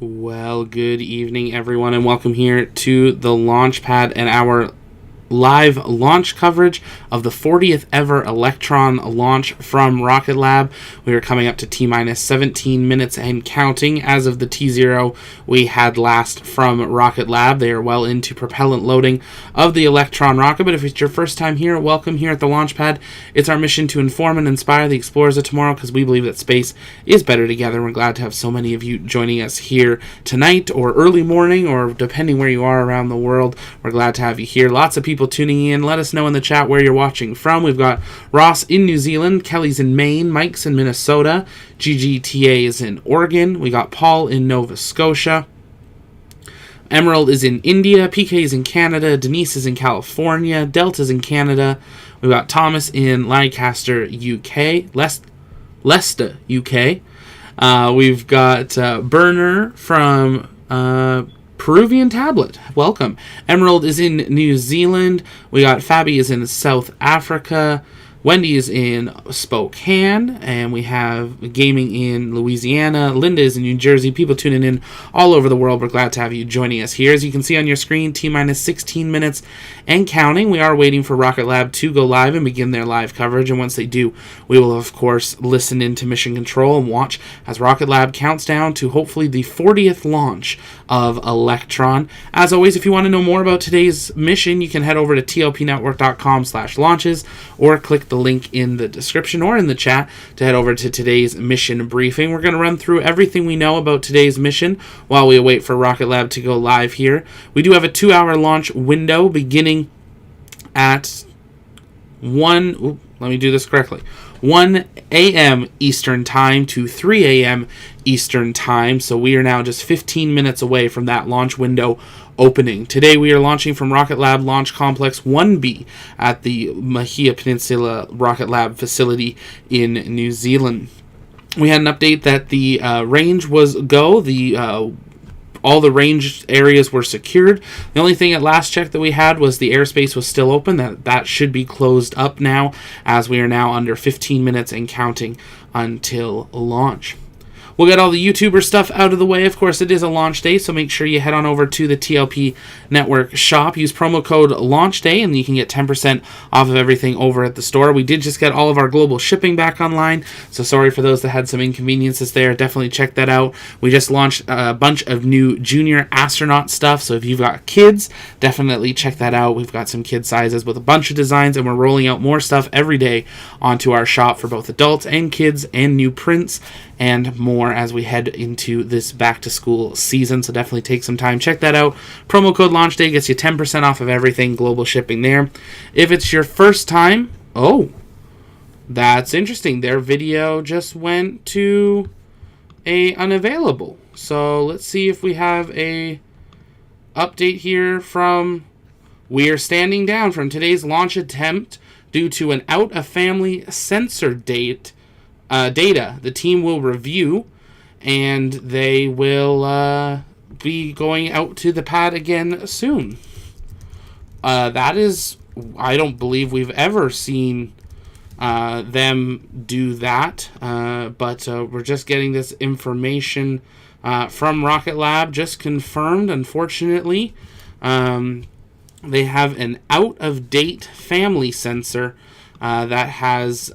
Well, good evening, everyone, and welcome here to the launch pad and our live launch coverage of the 40th ever Electron launch from RocketLab. We are coming up to T-minus 17 minutes and counting as of the T0 we had last from RocketLab. They are well into propellant loading of the Electron rocket, but if it's your first time here, welcome here at the launch pad. It's our mission to inform and inspire the explorers of tomorrow because we believe that space is better together. We're glad to have so many of you joining us here tonight or early morning or depending where you are around the world. We're glad to have you here. Lots of people tuning in. Let us know in the chat where you're watching from. We've got Ross in New Zealand, Kelly's in Maine, Mike's in Minnesota, GGTA is in Oregon, we got Paul in Nova Scotia, Emerald is in India, PK is in Canada, Denise is in California, Delta's in Canada, we've got Thomas in Lancaster, UK, Leicester, UK, we've got Burner from Peruvian Tablet, welcome. Emerald is in New Zealand. We got Fabi is in South Africa. Wendy is in Spokane, and we have Gaming in Louisiana. Linda is in New Jersey. People tuning in all over the world. We're glad to have you joining us here. As you can see on your screen, T-minus 16 minutes and counting. We are waiting for RocketLab to go live and begin their live coverage, and once they do, we will, of course, listen into Mission Control and watch as RocketLab counts down to hopefully the 40th launch of Electron. As always, if you want to know more about today's mission, you can head over to tlpnetwork.com/launches or click the link in the description or in the chat to head over to today's mission briefing. We're going to run through everything we know about today's mission while we await for RocketLab to go live here. We do have a 2-hour launch window beginning at 1 a.m. Eastern Time to 3 a.m. Eastern Time. So we are now just 15 minutes away from that launch window opening. Today we are launching from Rocket Lab Launch Complex 1B at the Mahia Peninsula Rocket Lab facility in New Zealand. We had an update that the range was go. All the range areas were secured. The only thing at last check that we had was the airspace was still open. That should be closed up now, as we are now under 15 minutes and counting until launch. We'll get all the YouTuber stuff out of the way. Of course, it is a launch day, so make sure you head on over to the TLP Network shop. Use promo code LAUNCHDAY, and you can get 10% off of everything over at the store. We did just get all of our global shipping back online, so sorry for those that had some inconveniences there. Definitely check that out. We just launched a bunch of new junior astronaut stuff, so if you've got kids, definitely check that out. We've got some kid sizes with a bunch of designs, and we're rolling out more stuff every day onto our shop for both adults and kids, and new prints and more as we head into this back-to-school season. So definitely take some time. Check that out. Promo code LAUNCHDAY gets you 10% off of everything. Global shipping there. If it's your first time... Oh, that's interesting. Their video just went to a unavailable. So let's see if we have a update here from... We are standing down from today's launch attempt due to an out-of-family sensor data. The team will review, and they will be going out to the pad again soon. That is, I don't believe we've ever seen them do that, but we're just getting this information from Rocket Lab, just confirmed, unfortunately. They have an out-of-date family sensor that has...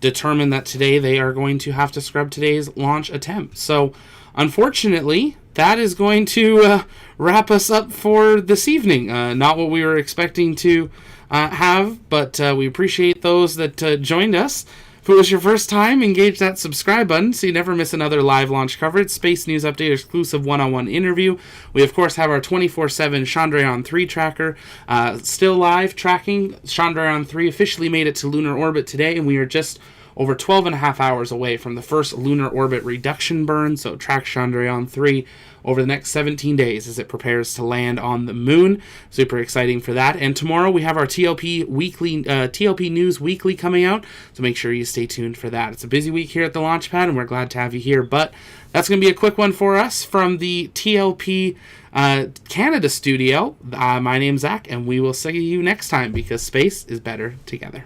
determined that today they are going to have to scrub today's launch attempt. So, unfortunately, that is going to wrap us up for this evening. Not what we were expecting to have, but we appreciate those that joined us. If it was your first time, engage that subscribe button so you never miss another live launch coverage, space news update, exclusive one-on-one interview. We, of course, have our 24/7 Chandrayaan-3 tracker still live tracking. Chandrayaan-3 officially made it to lunar orbit today, and we are just over 12 and a half hours away from the first lunar orbit reduction burn. So track Chandrayaan-3 over the next 17 days as it prepares to land on the moon. Super exciting for that. And tomorrow we have our TLP News Weekly coming out, so make sure you stay tuned for that. It's a busy week here at the Launchpad, and we're glad to have you here. But that's going to be a quick one for us from the TLP Canada studio. My name's Zach, and we will see you next time because space is better together.